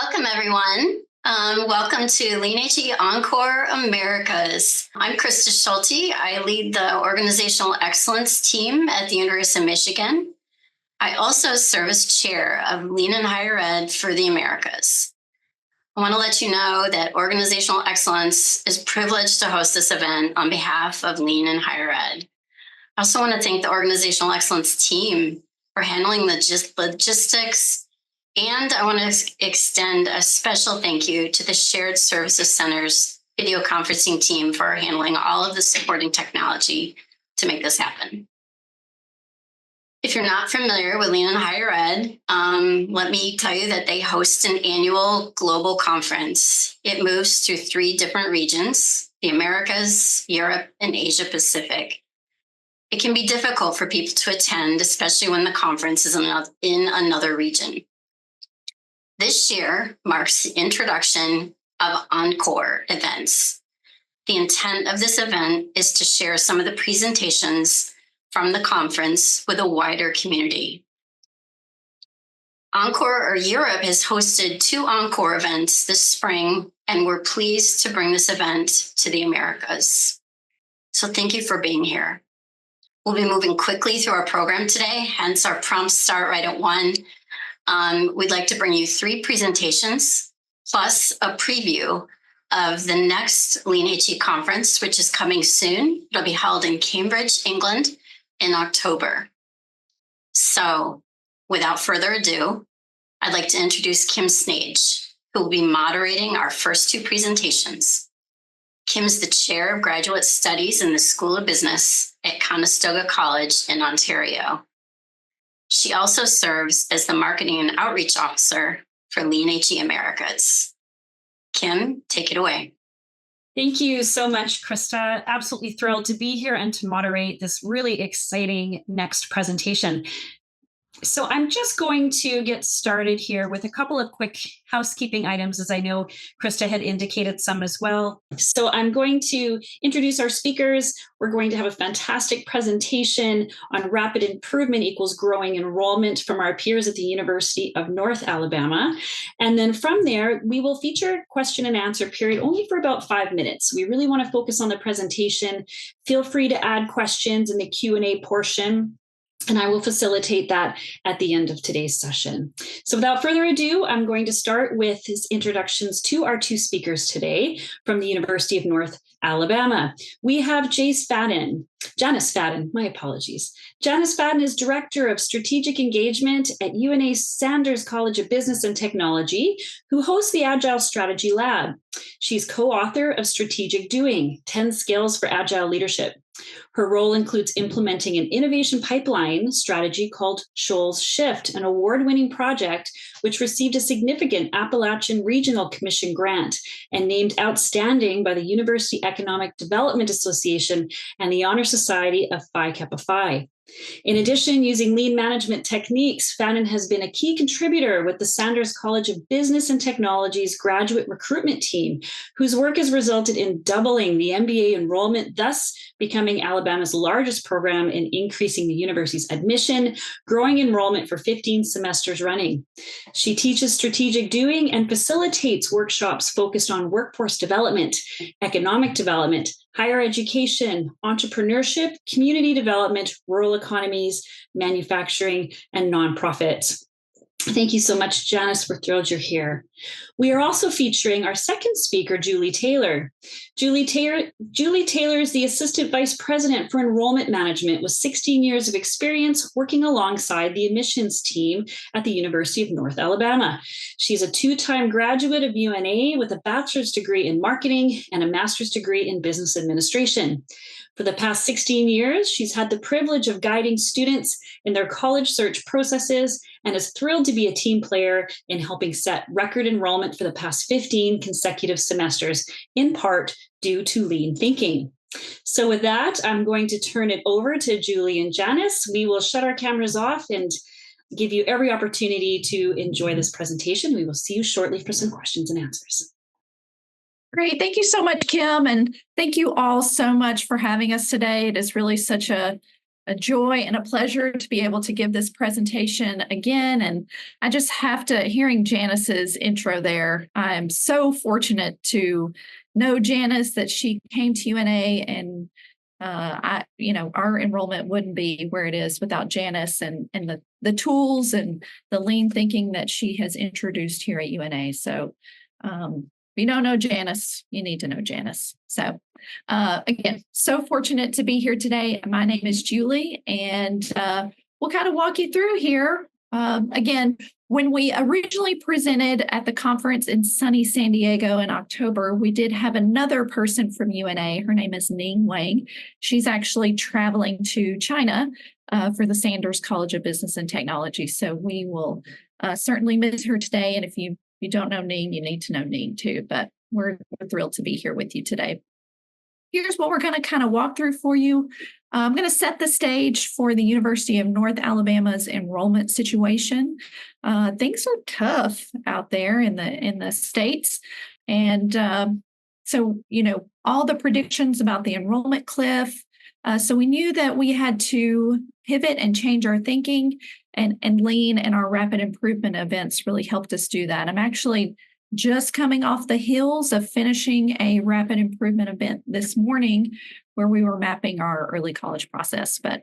Welcome, everyone. Welcome to Lean HE Encore Americas. I'm Krista Schulte. I lead the Organizational Excellence team at the University of Michigan. I also serve as chair of Lean in Higher Ed for the Americas. I want to let you know that Organizational Excellence is privileged to host this event on behalf of Lean in Higher Ed. I also want to thank the Organizational Excellence team for handling the logistics. And I want to extend a special thank you to the Shared Services Center's video conferencing team for handling all of the supporting technology to make this happen. If you're not familiar with Lean in Higher Ed, let me tell you that they host an annual global conference. It moves through 3 different regions, the Americas, Europe, and Asia Pacific. It can be difficult for people to attend, especially when the conference is in another region. This year marks the introduction of Encore events. The intent of this event is to share some of the presentations from the conference with a wider community. Encore or Europe has hosted 2 Encore events this spring, and we're pleased to bring this event to the Americas. So thank you for being here. We'll be moving quickly through our program today, hence our prompt start right at 1. We'd like to bring you 3 presentations, plus a preview of the next Lean HE conference, which is coming soon. It'll be held in Cambridge, England in October. So without further ado, I'd like to introduce Kim Snage, who will be moderating our first 2 presentations. Kim's the Chair of Graduate Studies in the School of Business at Conestoga College in Ontario. She also serves as the Marketing and Outreach Officer for Lean HE Americas. Kim, take it away. Thank you so much, Krista. Absolutely thrilled to be here and to moderate this really exciting next presentation. So I'm just going to get started here with a couple of quick housekeeping items, as I know Krista had indicated some as well. So I'm going to introduce our speakers. We're going to have a fantastic presentation on rapid improvement equals growing enrollment from our peers at the University of North Alabama. And then from there, we will feature a question and answer period only for about 5 minutes. We really want to focus on the presentation. Feel free to add questions in the Q&A portion, and I will facilitate that at the end of today's session. So without further ado, I'm going to start with his introductions to our 2 speakers today from the University of North Alabama. We have Janyce Fadden, my apologies. Janyce Fadden is Director of Strategic Engagement at UNA Sanders College of Business and Technology, who hosts the Agile Strategy Lab. She's co-author of Strategic Doing, 10 Skills for Agile Leadership. Her role includes implementing an innovation pipeline strategy called Shoals Shift, an award-winning project which received a significant Appalachian Regional Commission grant and named outstanding by the University Economic Development Association and the Honor Society of Phi Kappa Phi. In addition, using lean management techniques, Fadden has been a key contributor with the Sanders College of Business and Technology's graduate recruitment team, whose work has resulted in doubling the MBA enrollment, thus becoming Alabama's largest program in increasing the university's admission, growing enrollment for 15 semesters running. She teaches strategic doing and facilitates workshops focused on workforce development, economic development, higher education, entrepreneurship, community development, rural economies, manufacturing, and nonprofits. Thank you so much, Janyce. We're thrilled you're here. We are also featuring our second speaker, Julie Taylor. Julie Taylor is the Assistant Vice President for Enrollment Management with 16 years of experience working alongside the admissions team at the University of North Alabama. She's a 2-time graduate of UNA with a bachelor's degree in marketing and a master's degree in business administration. For the past 16 years, she's had the privilege of guiding students in their college search processes and is thrilled to be a team player in helping set record enrollment for the past 15 consecutive semesters, in part due to lean thinking. So with that, I'm going to turn it over to Julie and Janyce. We will shut our cameras off and give you every opportunity to enjoy this presentation. We will see you shortly for some questions and answers. Great. Thank you so much, Kim. And thank you all so much for having us today. It is really such a a joy and a pleasure to be able to give this presentation again. And I just have to, hearing Janyce's intro there, I'm so fortunate to know Janyce, that she came to UNA, and our enrollment wouldn't be where it is without Janyce and the tools and the lean thinking that she has introduced here at UNA. So if you don't know Janyce, you need to know Janyce. So again, so fortunate to be here today. My name is Julie, and we'll kind of walk you through here. Again, when we originally presented at the conference in sunny San Diego in October, we did have another person from UNA. Her name is Ning Wang. She's actually traveling to China for the Sanders College of Business and Technology. So we will certainly miss her today. And if you don't know Ning, you need to know Ning too. But we're thrilled to be here with you today. Here's what we're going to kind of walk through for you. I'm going to set the stage for the University of North Alabama's enrollment situation. Things are tough out there in the states. And so, all the predictions about the enrollment cliff. So we knew that we had to pivot and change our thinking, and lean, and our rapid improvement events really helped us do that. I'm actually just coming off the heels of finishing a rapid improvement event this morning where we were mapping our early college process. But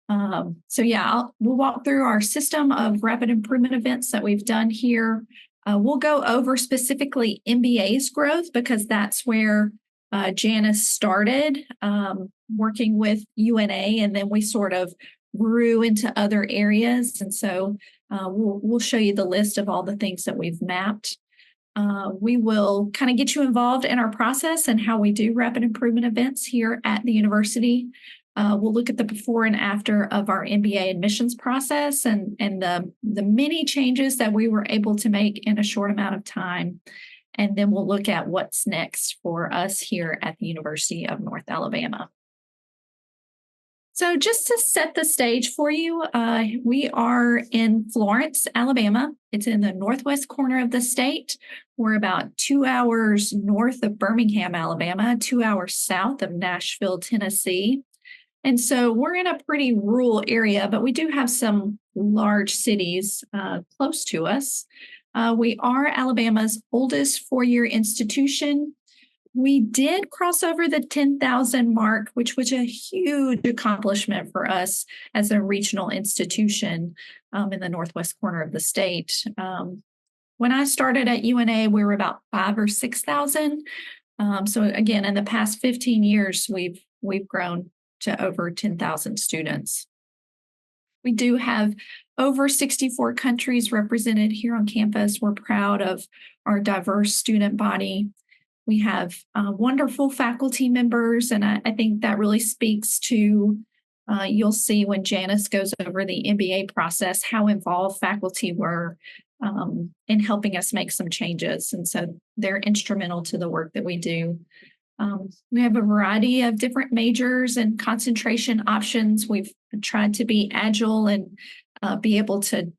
we'll walk through our system of rapid improvement events that we've done here. We'll go over specifically MBA's growth, because that's where Janyce started working with UNA, and then we sort of grew into other areas. And so we'll show you the list of all the things that we've mapped. We will kind of get you involved in our process and how we do rapid improvement events here at the university. We'll look at the before and after of our MBA admissions process and the many changes that we were able to make in a short amount of time. And then we'll look at what's next for us here at the University of North Alabama. So just to set the stage for you, we are in Florence, Alabama. It's in the northwest corner of the state. We're about 2 hours north of Birmingham, Alabama, 2 hours south of Nashville, Tennessee. And so we're in a pretty rural area, but we do have some large cities close to us. We are Alabama's oldest four-year institution. We did cross over the 10,000 mark, which was a huge accomplishment for us as a regional institution in the northwest corner of the state. When I started at UNA, we were about 5,000 or 6,000. So again, in the past 15 years, we've grown to over 10,000 students. We do have over 64 countries represented here on campus. We're proud of our diverse student body. We have wonderful faculty members, and I think that really speaks to, you'll see when Janyce goes over the MBA process, how involved faculty were in helping us make some changes. And so they're instrumental to the work that we do. We have a variety of different majors and concentration options. We've tried to be agile and be able to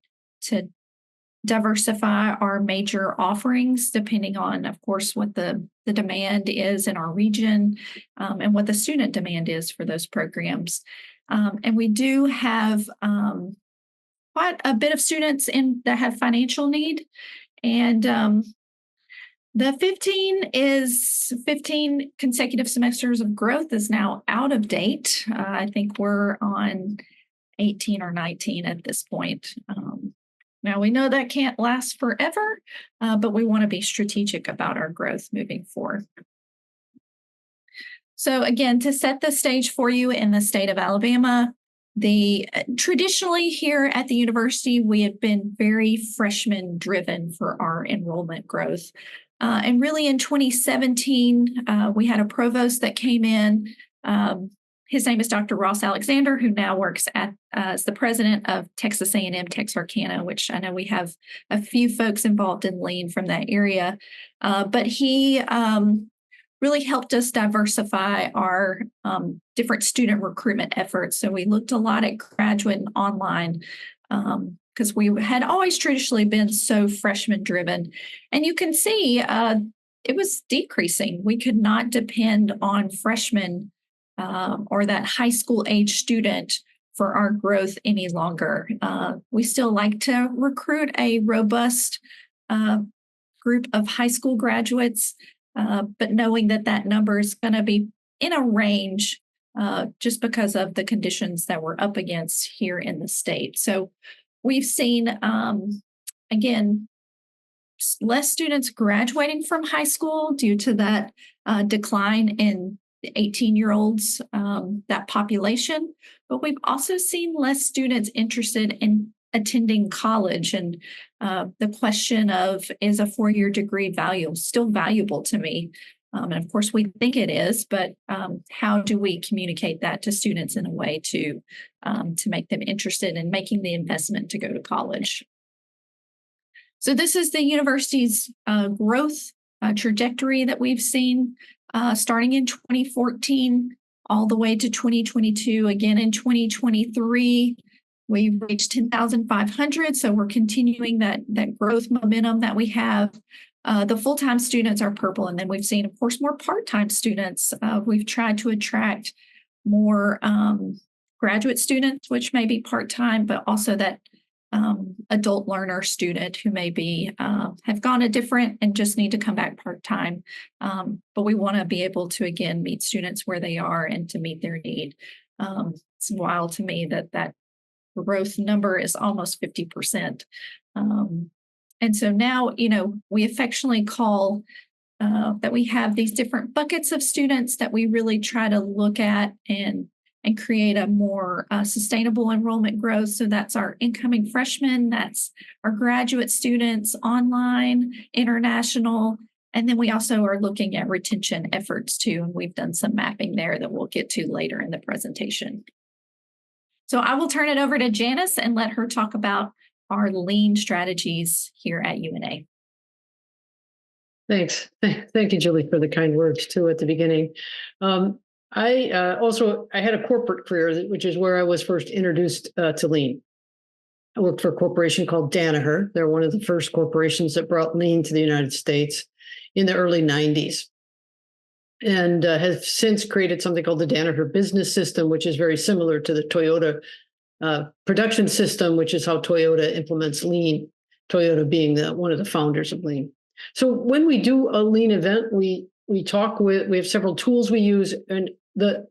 diversify our major offerings depending on, of course, what the demand is in our region and what the student demand is for those programs. And we do have quite a bit of students that have financial need. And the 15 consecutive semesters of growth is now out of date. I think we're on 18 or 19 at this point. Now, we know that can't last forever, but we want to be strategic about our growth moving forward. So again, to set the stage for you in the state of Alabama, traditionally here at the university, we have been very freshman driven for our enrollment growth. And really in 2017, we had a provost that came in. His name is Dr. Ross Alexander, who now works as the president of Texas A&M Texarkana, which I know we have a few folks involved in lean from that area. But he really helped us diversify our different student recruitment efforts. So we looked a lot at graduate and online because we had always traditionally been so freshman driven. And you can see it was decreasing. We could not depend on freshmen or that high school age student for our growth any longer. We still like to recruit a robust group of high school graduates, but knowing that that number is going to be in a range just because of the conditions that we're up against here in the state. So we've seen, again, less students graduating from high school due to that decline in 18-year-olds, that population. But we've also seen less students interested in attending college. And the question of, is a four-year degree still valuable to me? And of course, we think it is, but how do we communicate that to students in a way to make them interested in making the investment to go to college? So this is the university's growth trajectory that we've seen starting in 2014 all the way to 2022. Again, in 2023, we reached 10,500. So we're continuing that growth momentum that we have. The full-time students are purple, and then we've seen, of course, more part-time students. We've tried to attract more graduate students, which may be part-time, but also that adult learner student who maybe have gone a different and just need to come back part-time. But we want to be able to, again, meet students where they are and to meet their need. It's wild to me that growth number is almost 50%. And so now, we affectionately call that we have these different buckets of students that we really try to look at and create a more sustainable enrollment growth. So that's our incoming freshmen, that's our graduate students, online, international, and then we also are looking at retention efforts too. And we've done some mapping there that we'll get to later in the presentation. So I will turn it over to Janyce and let her talk about our lean strategies here at UNA. Thanks. Thank you, Julie, for the kind words too at the beginning. I had a corporate career, which is where I was first introduced to lean. I worked for a corporation called Danaher. They're one of the first corporations that brought lean to the United States in the early 90s, and has since created something called the Danaher Business System, which is very similar to the Toyota production system, which is how Toyota implements lean, Toyota being one of the founders of lean. So when we do a lean event, we have several tools we use. And the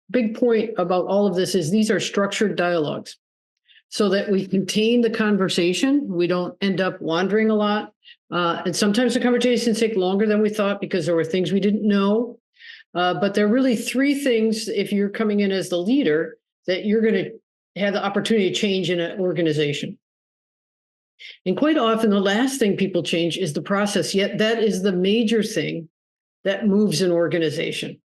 big point about all of this is these are structured dialogues so that we contain the conversation. We don't end up wandering a lot. And sometimes the conversations take longer than we thought because there were things we didn't know. But there are really three things, if you're coming in as the leader, that you're going to have the opportunity to change in an organization. And quite often, the last thing people change is the process, yet that is the major thing that moves an organization.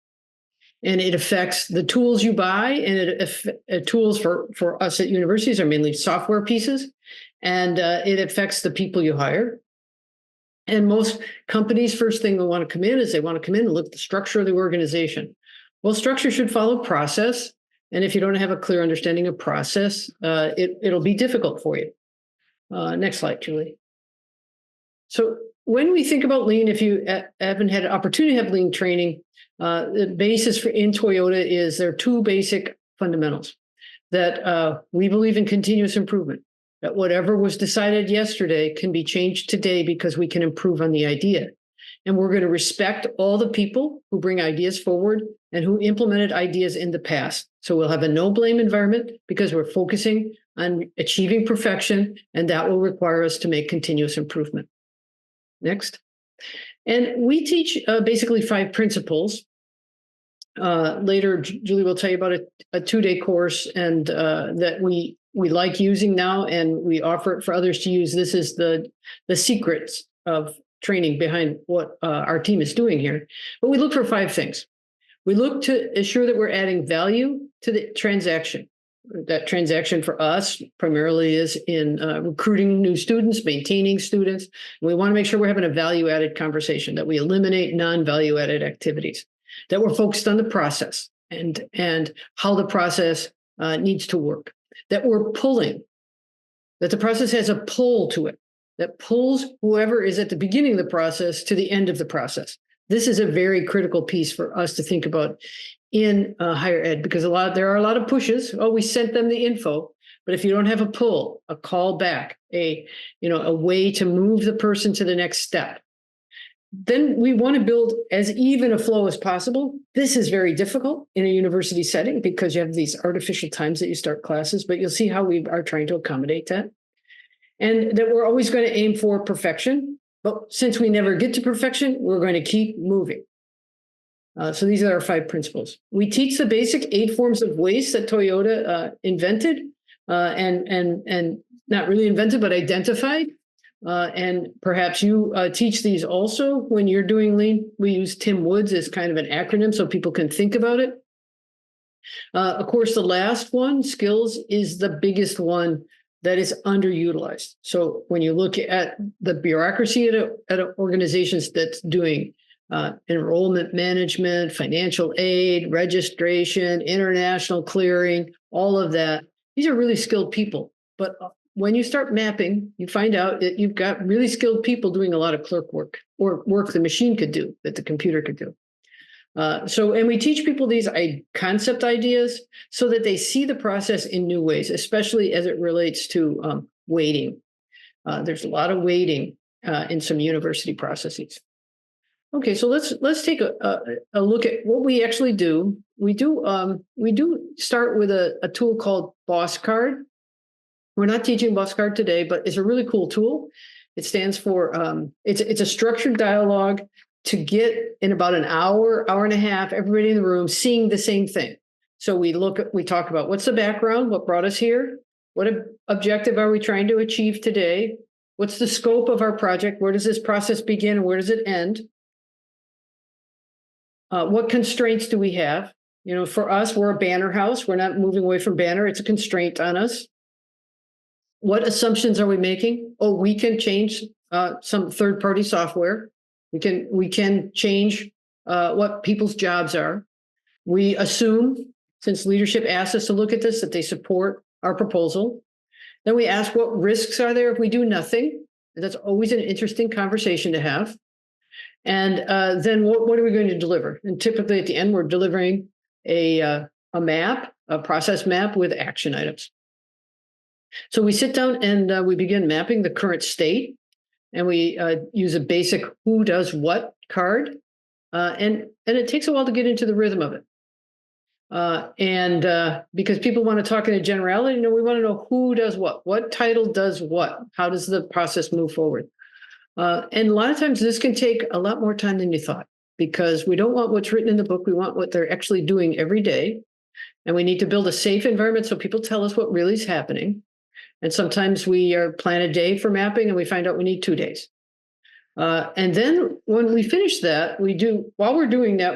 And it affects the tools you buy, and tools for us at universities are mainly software pieces, and it affects the people you hire. And most companies, first thing they want to come in is they want to come in and look at the structure of the organization. Well, structure should follow process. And if you don't have a clear understanding of process, it'll be difficult for you. Next slide, Julie. So when we think about lean, if you haven't had an opportunity to have lean training, the basis in Toyota is there are two basic fundamentals that we believe in continuous improvement, that whatever was decided yesterday can be changed today because we can improve on the idea. And we're going to respect all the people who bring ideas forward and who implemented ideas in the past. So we'll have a no-blame environment because we're focusing on achieving perfection, and that will require us to make continuous improvement. Next. And we teach basically 5 principles. Later, Julie will tell you about a 2-day course and that we like using now, and we offer it for others to use. This is the secrets of training behind what our team is doing here. But we look for 5 things. We look to ensure that we're adding value to the transaction. That transaction for us primarily is in recruiting new students, maintaining students. And we want to make sure we're having a value-added conversation, that we eliminate non-value-added activities, that we're focused on the process and how the process needs to work, that we're pulling, that the process has a pull to it, that pulls whoever is at the beginning of the process to the end of the process. This is a very critical piece for us to think about in higher ed, because there are a lot of pushes. Oh, we sent them the info, but if you don't have a pull, a call back, a way to move the person to the next step, then we want to build as even a flow as possible. This is very difficult in a university setting because you have these artificial times that you start classes, but you'll see how we are trying to accommodate that. And that we're always going to aim for perfection. But since we never get to perfection, we're going to keep moving. So these are our 5 principles. We teach the basic 8 forms of waste that Toyota invented and not really invented, but identified. And perhaps you teach these also when you're doing lean. We use Tim Woods as kind of an acronym so people can think about it. Of course, the last one, skills, is the biggest one that is underutilized. So when you look at the bureaucracy at organizations that's doing enrollment management, financial aid, registration, international clearing, all of that, these are really skilled people. But when you start mapping, you find out that you've got really skilled people doing a lot of clerk work or work the machine could do that the computer could do. And we teach people these concept ideas so that they see the process in new ways, especially as it relates to weighting. There's a lot of weighting in some university processes. Okay, so let's take a look at what we actually do. We do start with a tool called Boss Card. We're not teaching Boss Card today, but it's a really cool tool. It stands for it's a structured dialogue to get in about an hour and a half, everybody in the room seeing the same thing. So we talk about what's the background, what brought us here, what objective are we trying to achieve today, what's the scope of our project, where does this process begin and where does it end, what constraints do we have? For us, we're a banner house. We're not moving away from banner. It's a constraint on us. What assumptions are we making? Oh, we can change some third-party software. We can change what people's jobs are. We assume, since leadership asked us to look at this, that they support our proposal. Then we ask what risks are there if we do nothing. And that's always an interesting conversation to have. And then what are we going to deliver? And typically at the end, we're delivering a map, a process map with action items. So we sit down and we begin mapping the current state. And we use a basic who does what card. And it takes a while to get into the rhythm of it. Because people want to talk in a generality, we want to know who does what title does what, how does the process move forward. And a lot of times this can take a lot more time than you thought, because we don't want what's written in the book. We want what they're actually doing every day. And we need to build a safe environment so people tell us what really is happening. And sometimes we plan a day for mapping and we find out we need 2 days. And then when we finish that, while we're doing that,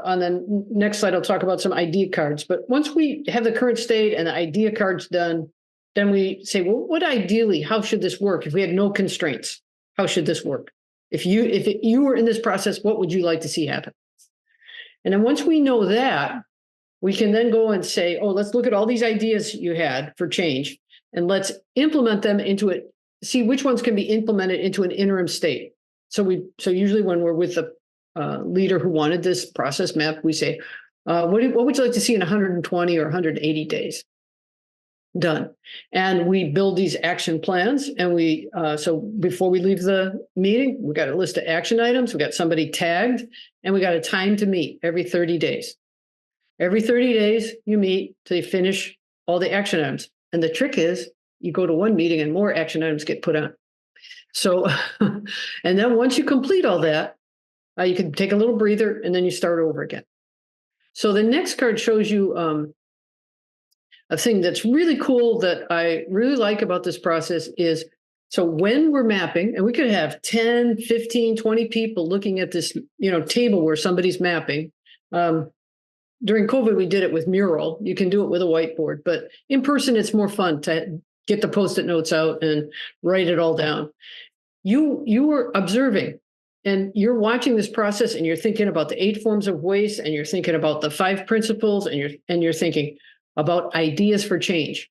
on the next slide, I'll talk about some idea cards. But once we have the current state and the idea cards done, then we say, well, how should this work? If we had no constraints, how should this work? If you were in this process, what would you like to see happen? And then once we know that, we can then go and say, oh, let's look at all these ideas you had for change. And let's implement them into it, see which ones can be implemented into an interim state. So usually when we're with the leader who wanted this process map, we say, what would you like to see in 120 or 180 days? Done. And we build these action plans. And so before we leave the meeting, we got a list of action items. We got somebody tagged, and we got a time to meet every 30 days. Every 30 days you meet till you finish all the action items. And the trick is you go to one meeting and more action items get put on. So, and then once you complete all that, you can take a little breather and then you start over again. So the next card shows you a thing that's really cool that I really like about this process is, so when we're mapping, and we could have 10, 15, 20 people looking at this, table where somebody's mapping. During COVID, we did it with Mural. You can do it with a whiteboard, but in person, it's more fun to get the Post-it notes out and write it all down. You were observing, and you're watching this process, and you're thinking about the 8 forms of waste, and you're thinking about the 5 principles, and you're thinking about ideas for change.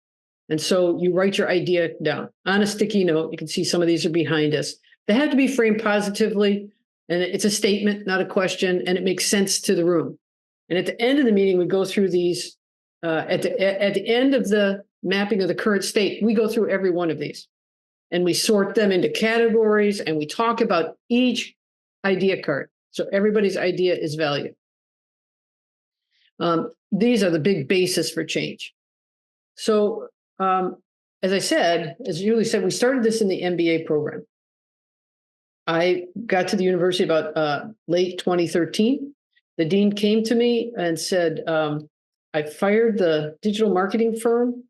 And so you write your idea down on a sticky note. You can see some of these are behind us. They have to be framed positively. And it's a statement, not a question, and it makes sense to the room. And at the end of the meeting, we go through these. At the end of the mapping of the current state, we go through every one of these, and we sort them into categories, and we talk about each idea card. So everybody's idea is valued. These are the big basis for change. So, as I said, as Julie said, we started this in the MBA program. I got to the university about late 2013. The dean came to me and said, I fired the digital marketing firm,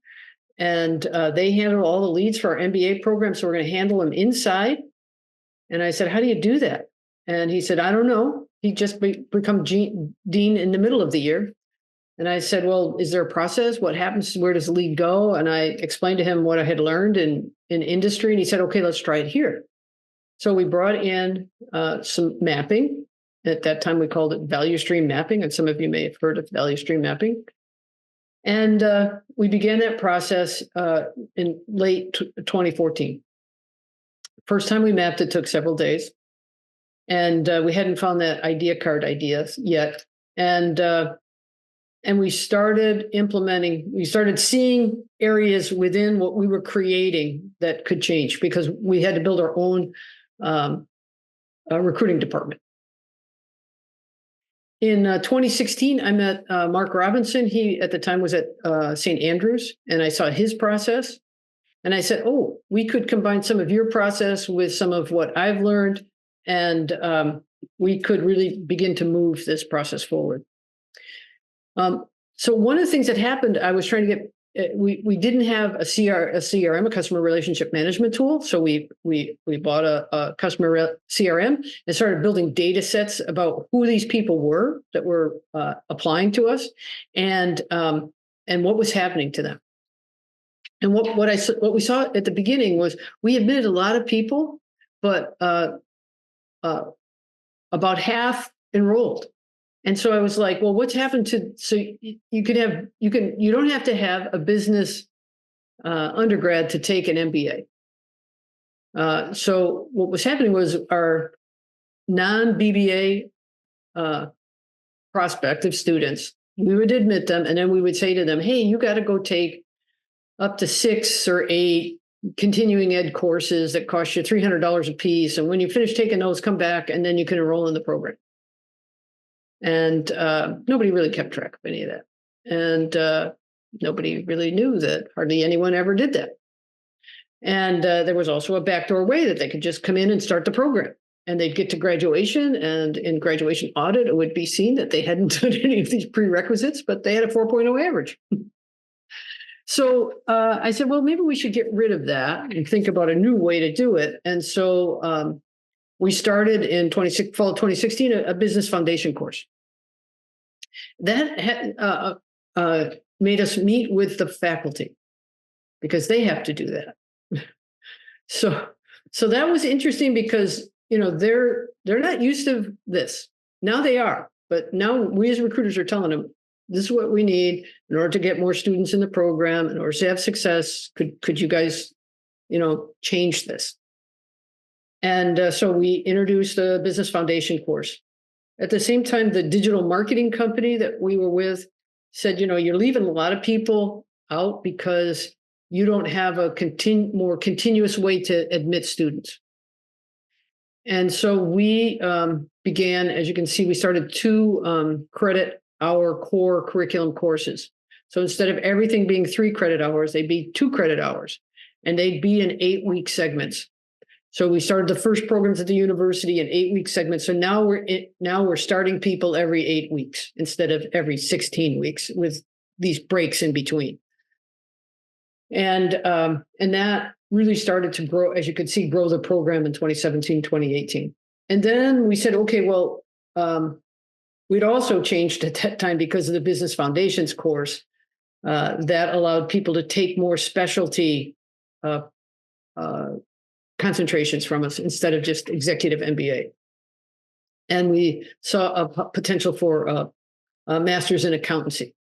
and they handle all the leads for our MBA program, so we're going to handle them inside. And I said, how do you do that? And he said, I don't know. He just become dean in the middle of the year. And I said, well, is there a process? What happens? Where does the lead go? And I explained to him what I had learned in industry. And he said, okay, let's try it here. So we brought in some mapping. At that time, we called it value stream mapping. And some of you may have heard of value stream mapping. And we began that process in late 2014. First time we mapped it took several days. And we hadn't found that idea card ideas yet. And we started implementing, we started seeing areas within what we were creating that could change, because we had to build our own recruiting department. In 2016, I met Mark Robinson. He, at the time, was at St. Andrews, and I saw his process. And I said, oh, we could combine some of your process with some of what I've learned, and we could really begin to move this process forward. So one of the things that happened, I was trying to get, we didn't have a CRM, a customer relationship management tool. So we bought a customer CRM and started building data sets about who these people were that were applying to us, and what was happening to them. And what we saw at the beginning was we admitted a lot of people, but about half enrolled. And so I was like, well, what's happened to, so you don't have to have a business undergrad to take an MBA. So what was happening was our non-BBA prospective students, we would admit them, and then we would say to them, hey, you got to go take up to 6 or 8 continuing ed courses that cost you $300 a piece. And when you finish taking those, come back, and then you can enroll in the program. And nobody really kept track of any of that. And nobody really knew that. Hardly anyone ever did that. And there was also a backdoor way that they could just come in and start the program. And they'd get to graduation, and in graduation audit, it would be seen that they hadn't done any of these prerequisites, but they had a 4.0 average. So I said, well, maybe we should get rid of that and think about a new way to do it. And so we started in fall of 2016 a business foundation course. That made us meet with the faculty, because they have to do that. So that was interesting, because they're not used to this. Now they are, but now we as recruiters are telling them, this is what we need in order to get more students in the program, in order to have success. Could you guys, change this? And so we introduced a business foundation course. At the same time, the digital marketing company that we were with said, you're leaving a lot of people out because you don't have a more continuous way to admit students. And so we began, as you can see, we started 2 credit hour core curriculum courses. So instead of everything being 3 credit hours, they'd be 2 credit hours, and they'd be in 8-week segments. So we started the first programs at the university in 8-week segments. So now we're starting people every 8 weeks instead of every 16 weeks, with these breaks in between. And that really started to grow, as you could see, grow the program in 2017, 2018. And then we said, okay, well, we'd also changed at that time, because of the business foundations course, that allowed people to take more specialty concentrations from us instead of just executive MBA. And we saw a potential for a master's in accountancy.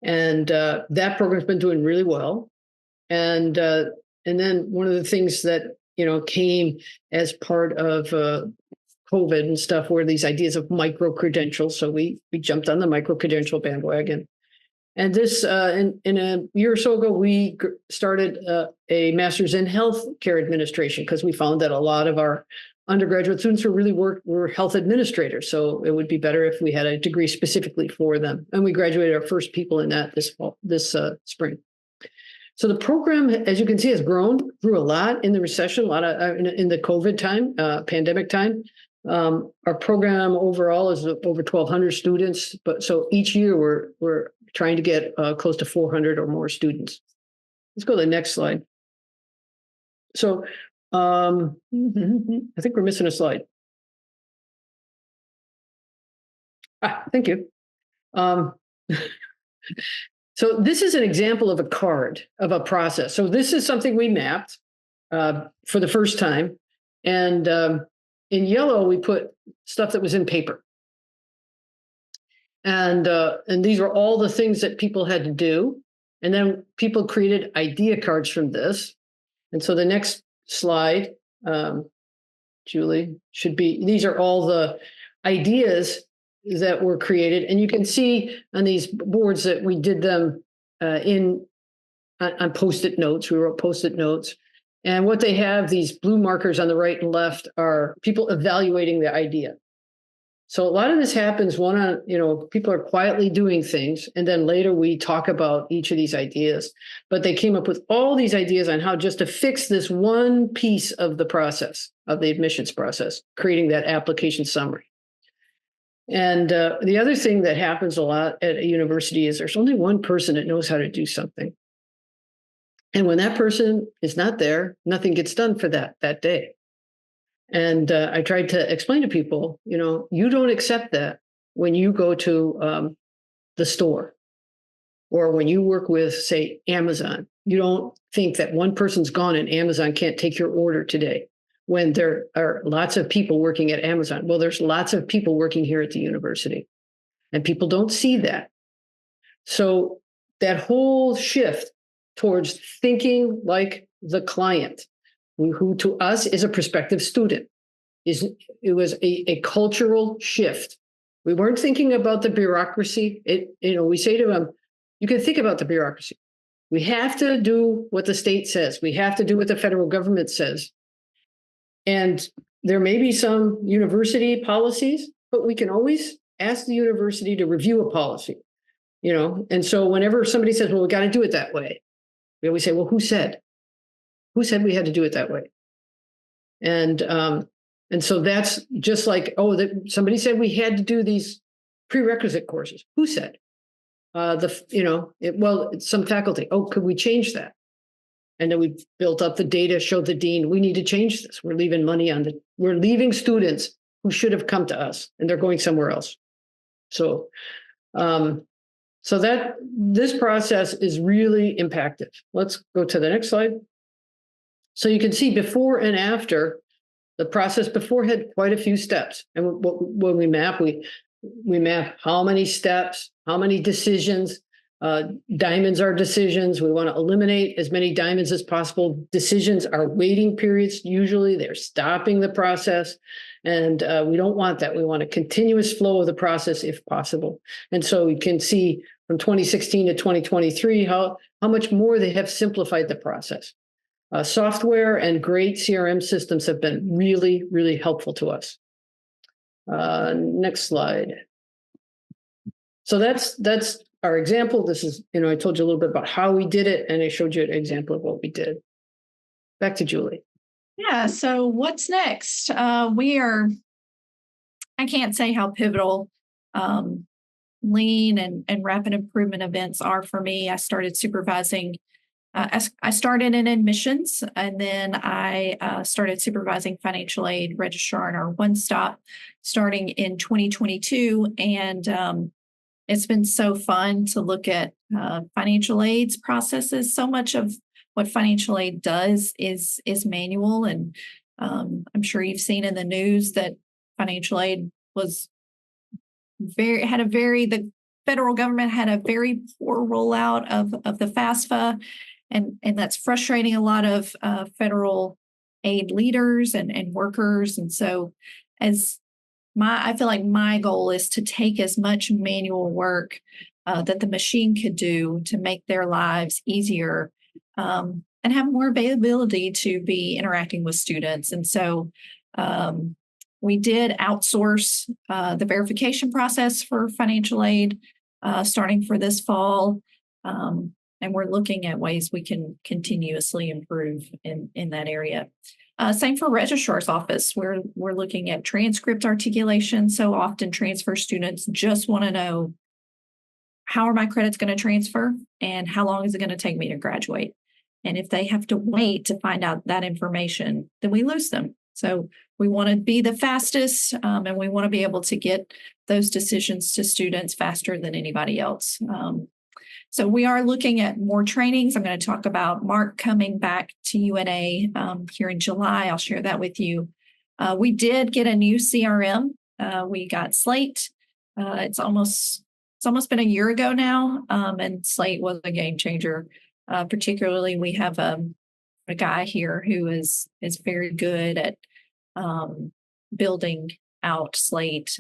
And that program's been doing really well. And then one of the things that, came as part of COVID and stuff were these ideas of micro credentials. So we jumped on the micro credential bandwagon. And this, in a year or so ago, we started a master's in healthcare administration because we found that a lot of our undergraduate students were health administrators. So it would be better if we had a degree specifically for them. And we graduated our first people in that this spring. So the program, as you can see, grew a lot in the recession, a lot of in the COVID time, pandemic time. Our program overall is over 1,200 students, but so each year we're trying to get close to 400 or more students. Let's go to the next slide. So I think we're missing a slide. Thank you. So this is an example of a card of a process. So this is something we mapped for the first time. And in yellow, we put stuff that was in paper. And these were all the things that people had to do. And then people created idea cards from this. And so the next slide, Julie, should be, these are all the ideas that were created. And you can see on these boards that we did them on Post-it notes. We wrote Post-it notes. And what they have, these blue markers on the right and left, are people evaluating the idea. So a lot of this happens people are quietly doing things, and then later we talk about each of these ideas. But they came up with all these ideas on how just to fix this one piece of the process, of the admissions process, creating that application summary. And the other thing that happens a lot at a university is there's only one person that knows how to do something. And when that person is not there, nothing gets done for that day. And I tried to explain to people, you don't accept that when you go to the store or when you work with, say, Amazon. You don't think that one person's gone and Amazon can't take your order today when there are lots of people working at Amazon. Well, there's lots of people working here at the university, and people don't see that. So that whole shift towards thinking like the client, who to us is a prospective student, it was a cultural shift. We weren't thinking about the bureaucracy. We say to them, you can think about the bureaucracy. We have to do what the state says. We have to do what the federal government says. And there may be some university policies, but we can always ask the university to review a policy, And so whenever somebody says, well, we got to do it that way, we always say, well, who said? Who said we had to do it that way? And so that's just like, somebody said we had to do these prerequisite courses. Who said? Some faculty. Oh, could we change that? And then we built up the data, showed the dean, we need to change this. We're leaving money we're leaving students who should have come to us, and they're going somewhere else. So, that this process is really impacttive. Let's go to the next slide. So you can see before and after. The process before had quite a few steps. And when we map, we map how many steps, how many decisions. Diamonds are decisions. We want to eliminate as many diamonds as possible. Decisions are waiting periods. Usually they're stopping the process. And we don't want that. We want a continuous flow of the process if possible. And so you can see from 2016 to 2023 how much more they have simplified the process. Software and great CRM systems have been really, really helpful to us. Next slide. So that's our example. This is, I told you a little bit about how we did it, and I showed you an example of what we did. Back to Julie. Yeah, so what's next? I can't say how pivotal lean and rapid improvement events are for me. I started supervising. I started in admissions, and then I started supervising financial aid registrar in our one stop starting in 2022. And it's been so fun to look at financial aid's processes. So much of what financial aid does is manual. And I'm sure you've seen in the news that financial aid the federal government had a very poor rollout of the FAFSA. And that's frustrating a lot of federal aid leaders and workers. And so I feel like my goal is to take as much manual work that the machine could do to make their lives easier, and have more availability to be interacting with students. And so we did outsource the verification process for financial aid starting for this fall. And we're looking at ways we can continuously improve in that area. Same for registrar's office. We're looking at transcript articulation. So often transfer students just want to know, how are my credits going to transfer and how long is it going to take me to graduate? And if they have to wait to find out that information, then we lose them. So we want to be the fastest, and we want to be able to get those decisions to students faster than anybody else. So we are looking at more trainings. I'm going to talk about Mark coming back to UNA here in July. I'll share that with you. We did get a new CRM. We got Slate. It's almost been a year ago now, and Slate was a game changer. Particularly, we have a guy here who is very good at building out Slate.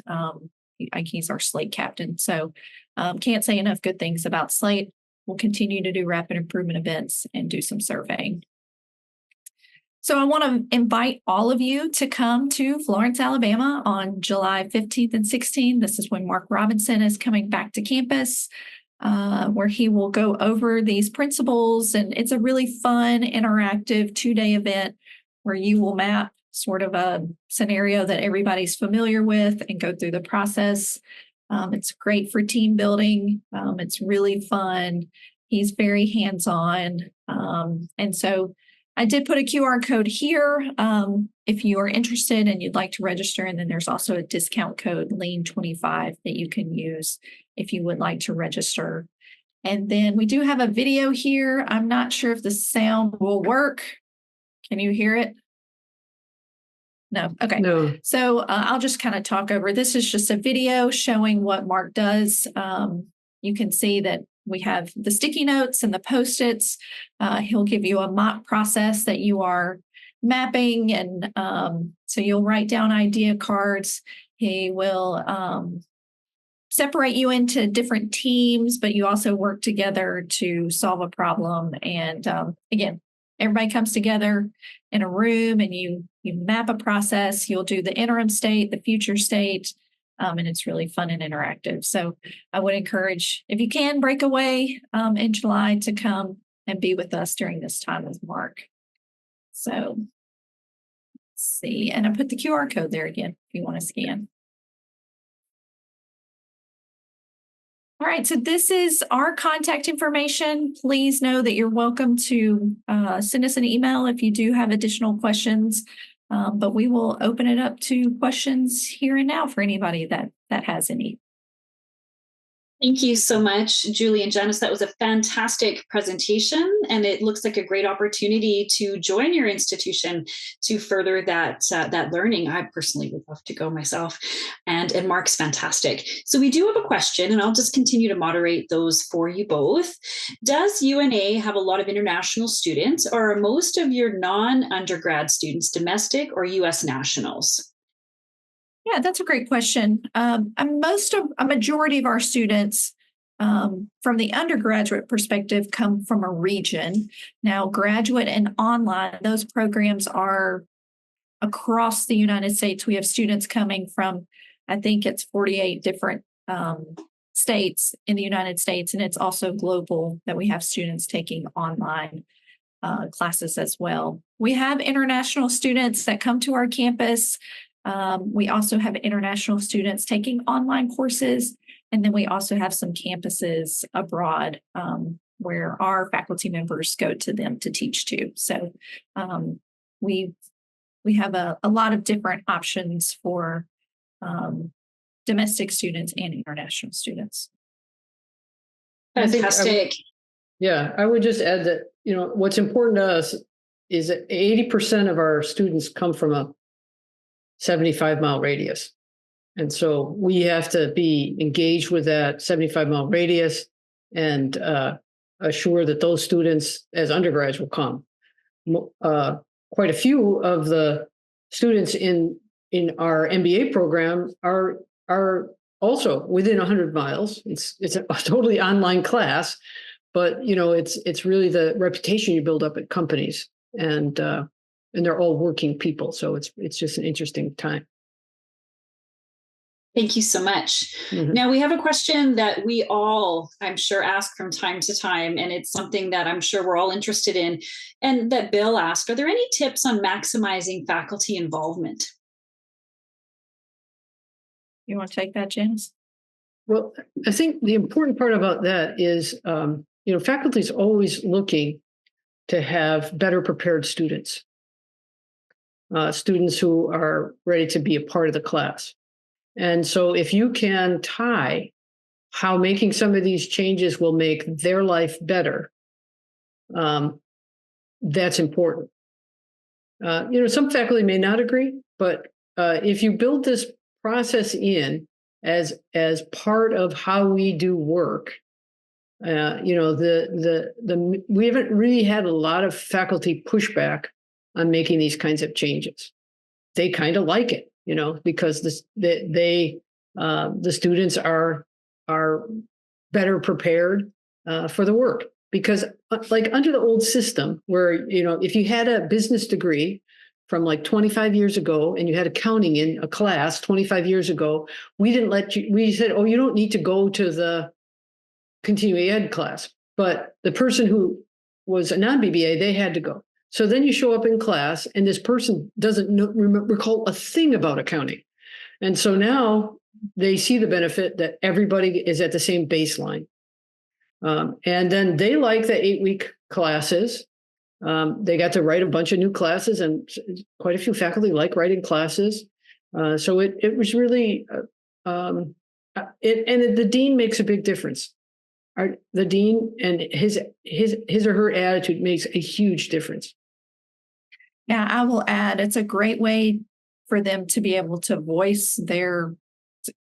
He's our Slate captain. So can't say enough good things about Slate. We'll continue to do rapid improvement events and do some surveying. So I want to invite all of you to come to Florence, Alabama on July 15th and 16th. This is when Mark Robinson is coming back to campus, where he will go over these principles. And it's a really fun, interactive 2-day event where you will map sort of a scenario that everybody's familiar with and go through the process. It's great for team building. It's really fun. He's very hands-on. And so I did put a QR code here if you are interested and you'd like to register. And then there's also a discount code, LEAN25, that you can use if you would like to register. And then we do have a video here. I'm not sure if the sound will work. Can you hear it? No. Okay. No. So I'll just kind of talk over. This is just a video showing what Mark does. You can see that we have the sticky notes and the Post-its. He'll give you a mock process that you are mapping. And so you'll write down idea cards. He will separate you into different teams, but you also work together to solve a problem. And again, everybody comes together in a room and you map a process. You'll do the interim state, the future state, and it's really fun and interactive. So I would encourage, if you can, break away in July to come and be with us during this time with Mark. So let's see, and I put the QR code there again if you want to scan. All right, so this is our contact information. Please know that you're welcome to send us an email if you do have additional questions, but we will open it up to questions here and now for anybody that has any. Thank you so much, Julie and Janyce. That was a fantastic presentation, and it looks like a great opportunity to join your institution to further that learning. I personally would love to go myself, and Mark's fantastic. So we do have a question, and I'll just continue to moderate those for you both. Does UNA have a lot of international students, or are most of your non-undergrad students domestic or U.S. nationals? Yeah, that's a great question. A majority of our students from the undergraduate perspective come from a region. Now, graduate and online, those programs are across the United States. We have students coming from, I think it's 48 different states in the United States, and it's also global that we have students taking online classes as well. We have international students that come to our campus. We also have international students taking online courses, and then we also have some campuses abroad where our faculty members go to them to teach too. So we have a lot of different options for domestic students and international students. Fantastic. I would just add that, what's important to us is that 80% of our students come from a 75-mile radius. And so we have to be engaged with that 75-mile radius and assure that those students as undergrads will come. Quite a few of the students in in our MBA program are also within 100 miles. It's a totally online class, but it's really the reputation you build up at companies, and they're all working people. So it's just an interesting time. Thank you so much. Mm-hmm. Now, we have a question that we all, I'm sure, ask from time to time, and it's something that I'm sure we're all interested in, and that Bill asked, are there any tips on maximizing faculty involvement? You want to take that, Janyce? Well, I think the important part about that is, faculty is always looking to have better prepared students, students who are ready to be a part of the class. And so if you can tie how making some of these changes will make their life better, that's important. Some faculty may not agree, but if you build this process in as part of how we do work, we haven't really had a lot of faculty pushback on making these kinds of changes. They kind of like it, because the students are better prepared for the work. Because like under the old system where, if you had a business degree from like 25 years ago and you had accounting in a class 25 years ago, we said, oh, you don't need to go to the continuing ed class. But the person who was a non-BBA, they had to go. So then you show up in class and this person doesn't recall a thing about accounting. And so now they see the benefit that everybody is at the same baseline. And then they like the 8-week classes. They got to write a bunch of new classes, and quite a few faculty like writing classes. So it was really, and the dean makes a big difference. The dean and his or her attitude makes a huge difference. Yeah, I will add, it's a great way for them to be able to voice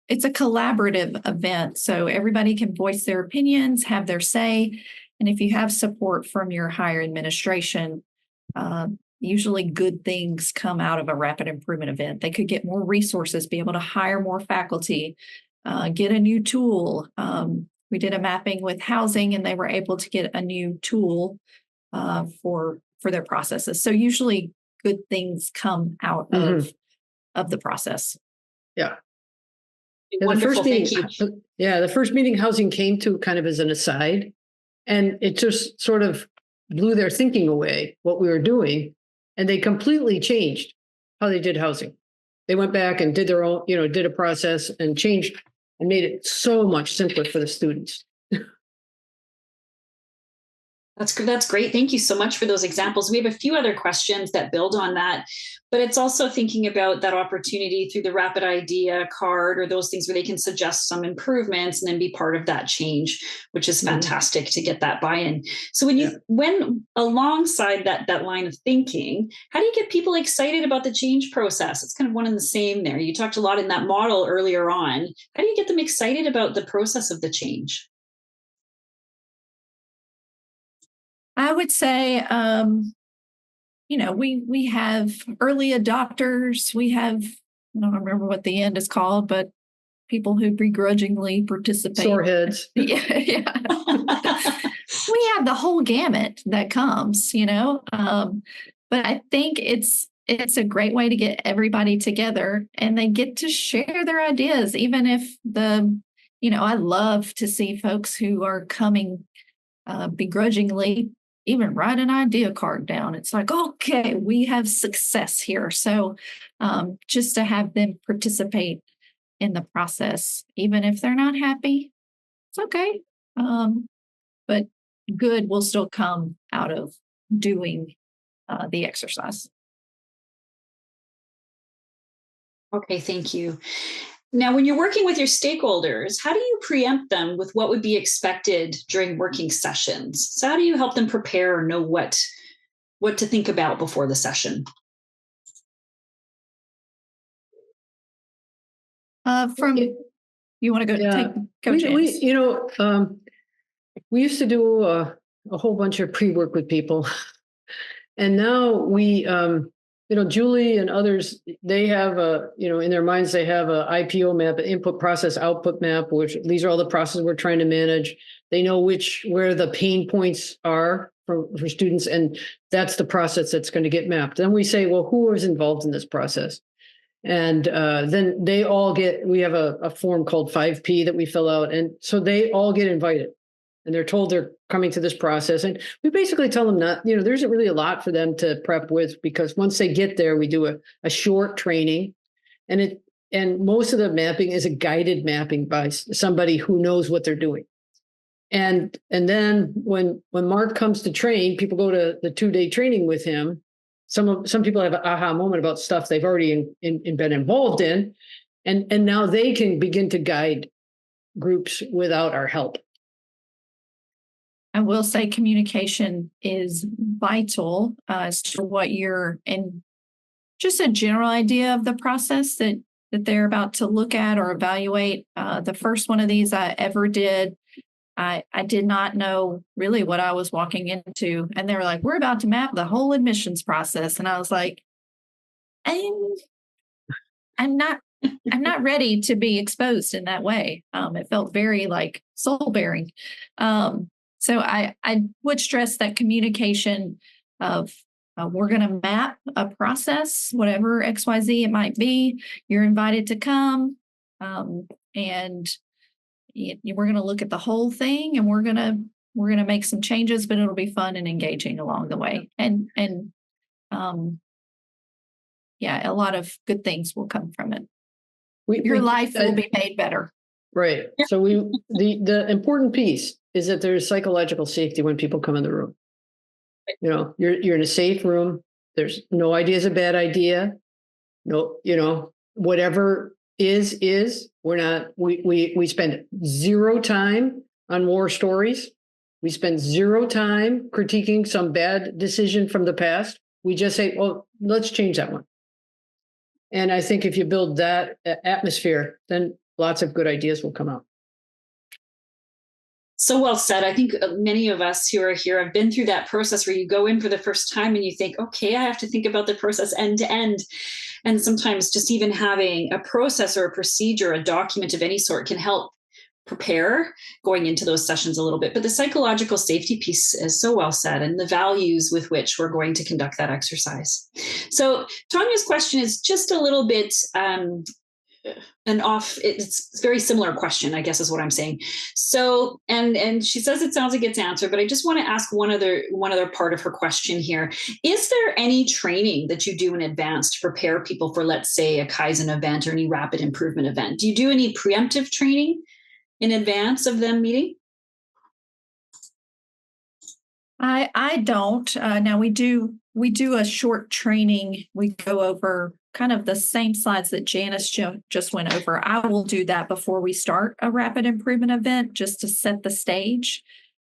it's a collaborative event. So everybody can voice their opinions, have their say. And if you have support from your higher administration, usually good things come out of a rapid improvement event. They could get more resources, be able to hire more faculty, get a new tool. We did a mapping with housing and they were able to get a new tool for their processes. So usually good things come out of the process. Yeah. Wonderful, thank you. The first meeting housing came to kind of as an aside, and it just sort of blew their thinking away, what we were doing, and they completely changed how they did housing. They went back and did their own, did a process and changed and made it so much simpler for the students. That's great. Thank you so much for those examples. We have a few other questions that build on that, but it's also thinking about that opportunity through the Rapid Idea card or those things where they can suggest some improvements and then be part of that change, which is fantastic to get that buy-in. So when alongside that line of thinking, how do you get people excited about the change process? It's kind of one and the same there. You talked a lot in that model earlier on. How do you get them excited about the process of the change? I would say, we have early adopters. We have, I don't remember what the end is called, but people who begrudgingly participate. Soreheads. Yeah. We have the whole gamut that comes, but I think it's a great way to get everybody together and they get to share their ideas, even if I love to see folks who are coming begrudgingly even write an idea card down. It's like, okay, we have success here. So just to have them participate in the process, even if they're not happy, it's okay. But good will still come out of doing the exercise. Okay, thank you. Now, when you're working with your stakeholders, how do you preempt them with what would be expected during working sessions? So how do you help them prepare or know what to think about before the session? You want to go Janyce? We used to do a whole bunch of pre-work with people, and now we Julie and others, they have in their minds, they have a IPO map, an input process output map, which these are all the processes we're trying to manage. They know where the pain points are for students, and that's the process that's going to get mapped. Then we say, well, who is involved in this process? And then we have a form called 5P that we fill out. And so they all get invited. And they're told they're coming to this process. And we basically tell them there isn't really a lot for them to prep with, because once they get there, we do a short training. And most of the mapping is a guided mapping by somebody who knows what they're doing. And then when Mark comes to train, people go to the 2-day training with him. Some people have an aha moment about stuff they've already been involved in. And now they can begin to guide groups without our help. I will say communication is vital as to what and just a general idea of the process that they're about to look at or evaluate. The first one of these I ever did, I did not know really what I was walking into. And they were like, we're about to map the whole admissions process. And I was like, I'm not ready to be exposed in that way. It felt very like soul bearing. So I would stress that communication of we're going to map a process, whatever XYZ it might be. You're invited to come, and we're going to look at the whole thing, and we're going to make some changes, but it'll be fun and engaging along the way. And a lot of good things will come from it. Your life will be made better. Right. So the important piece is that there's psychological safety when people come in the room. You're in a safe room. There's no idea is a bad idea. No, whatever is. We're not. We spend zero time on war stories. We spend zero time critiquing some bad decision from the past. We just say, well, let's change that one. And I think if you build that atmosphere, then lots of good ideas will come out. So well said. I think many of us who are here have been through that process where you go in for the first time and you think, okay, I have to think about the process end to end. And sometimes just even having a process or a procedure, a document of any sort can help prepare going into those sessions a little bit. But the psychological safety piece is so well said, and the values with which we're going to conduct that exercise. So Tanya's question is just a little bit it's a very similar question, I guess is what I'm saying. So, and she says it sounds like it's answered, but I just want to ask one other part of her question here. Is there any training that you do in advance to prepare people for, let's say, a Kaizen event or any rapid improvement event? Do you do any preemptive training in advance of them meeting? I don't. Now we do a short training. We go over kind of the same slides that Janyce just went over. I will do that before we start a rapid improvement event, just to set the stage.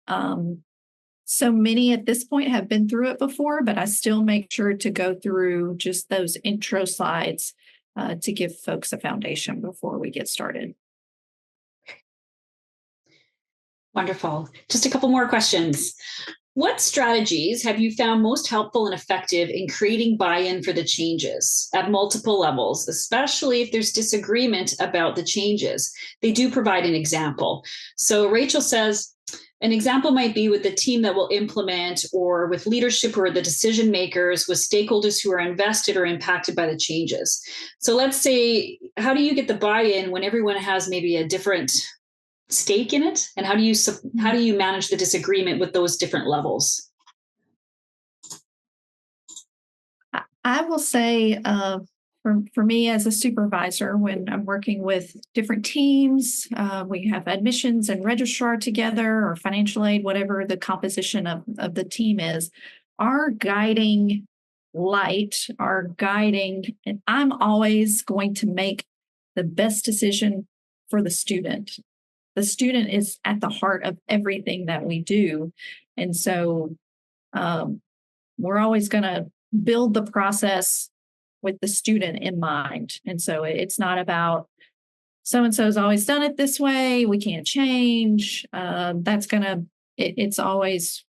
So many at this point have been through it before, but I still make sure to go through just those intro slides to give folks a foundation before we get started. Wonderful. Just a couple more questions. What strategies have you found most helpful and effective in creating buy-in for the changes at multiple levels, especially if there's disagreement about the changes? They do provide an example. So Rachel says, an example might be with the team that will implement, or with leadership or the decision makers, with stakeholders who are invested or impacted by the changes. So let's say, how do you get the buy-in when everyone has maybe a different stake in it, and how do you manage the disagreement with those different levels? I will say, for me as a supervisor, when I'm working with different teams, we have admissions and registrar together, or financial aid, whatever the composition of the team is, our guiding light, and I'm always going to make the best decision for the student. The student is at the heart of everything that we do. And so we're always going to build the process with the student in mind. And so it's not about so-and-so's always done it this way, we can't change. It's always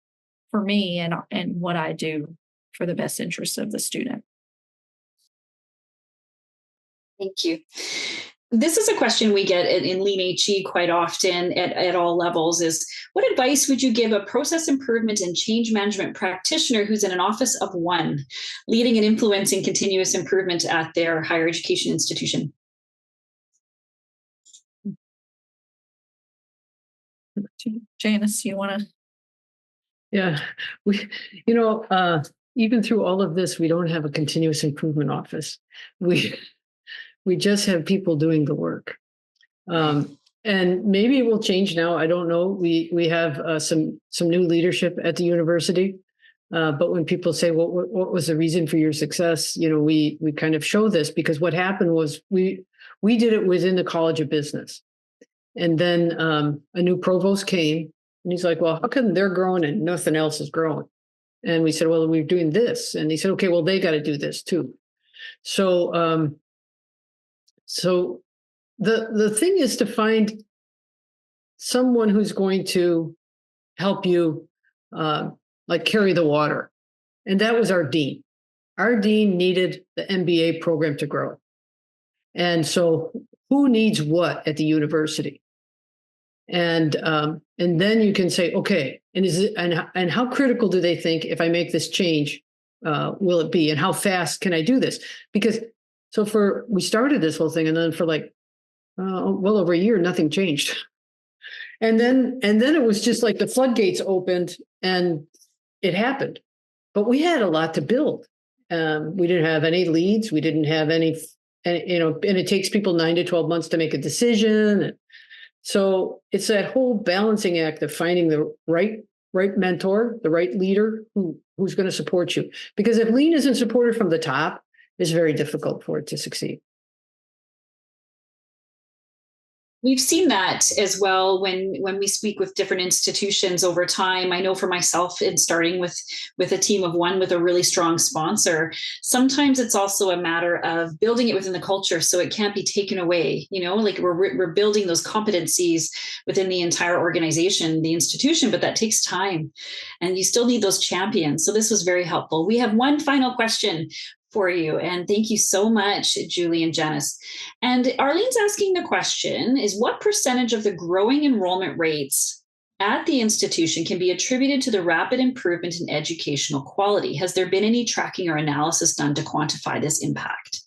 for me and what I do for the best interest of the student. Thank you. This is a question we get in Lean HE quite often at all levels is, what advice would you give a process improvement and change management practitioner who's in an office of one, leading and influencing continuous improvement at their higher education institution? Janyce, you want to? Yeah, we, even through all of this, we don't have a continuous improvement office. We just have people doing the work. And maybe it will change now. I don't know. We have some new leadership at the university. But when people say, "Well, what was the reason for your success?" We kind of show this because what happened was we did it within the College of Business, and then a new provost came, and he's like, "Well, how come they're growing and nothing else is growing?" And we said, "Well, we're doing this," and he said, "Okay, well, they got to do this too." So the thing is to find someone who's going to help you like carry the water. And that was our dean. Our dean needed the MBA program to grow. And so who needs what at the university? And then you can say, okay, and how critical do they think if I make this change, will it be? And how fast can I do this? Because we started this whole thing, and then for well over a year, nothing changed. And then it was just like the floodgates opened and it happened. But we had a lot to build. We didn't have any leads. We didn't have any, and it takes people 9 to 12 months to make a decision. So it's that whole balancing act of finding the right mentor, the right leader who's going to support you. Because if Lean isn't supported from the top, it's very difficult for it to succeed. We've seen that as well when we speak with different institutions over time. I know for myself, in starting with a team of one with a really strong sponsor, sometimes it's also a matter of building it within the culture so it can't be taken away. Like we're building those competencies within the entire organization, the institution, but that takes time, and you still need those champions. So this was very helpful. We have one final question for you. And thank you so much, Julie and Janyce. And Arlene's asking the question is, what percentage of the growing enrollment rates at the institution can be attributed to the rapid improvement in educational quality? Has there been any tracking or analysis done to quantify this impact?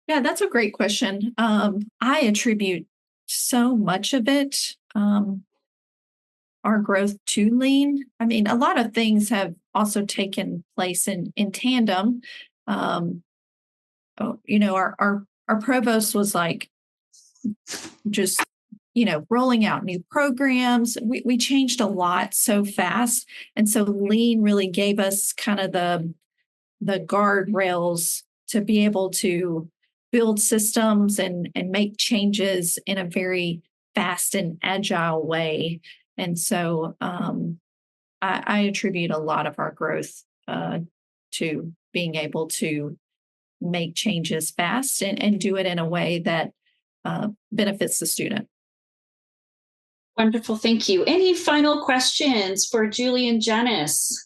Yeah, that's a great question. I attribute so much of it, our growth to Lean. I mean, a lot of things have also taken place in tandem. Our provost was like just rolling out new programs. We changed a lot so fast, and so Lean really gave us kind of the guardrails to be able to build systems and make changes in a very fast and agile way. And so I attribute a lot of our growth to being able to make changes fast and do it in a way that benefits the student. Wonderful. Thank you. Any final questions for Julie and Janyce?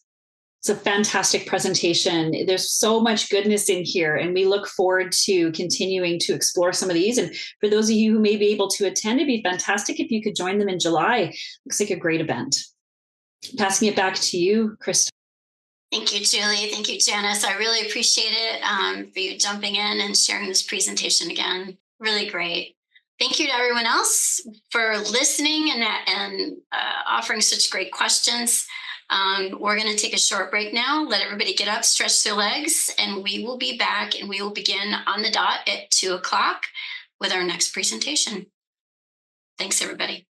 It's a fantastic presentation. There's so much goodness in here, and we look forward to continuing to explore some of these. And for those of you who may be able to attend, it'd be fantastic if you could join them in July. Looks like a great event. Passing it back to you, Krista. Thank you, Julie. Thank you, Janyce. I really appreciate it for you jumping in and sharing this presentation again. Really great. Thank you to everyone else for listening and offering such great questions. We're going to take a short break now, let everybody get up, stretch their legs, and we will be back and we will begin on the dot at 2:00 with our next presentation. Thanks, everybody.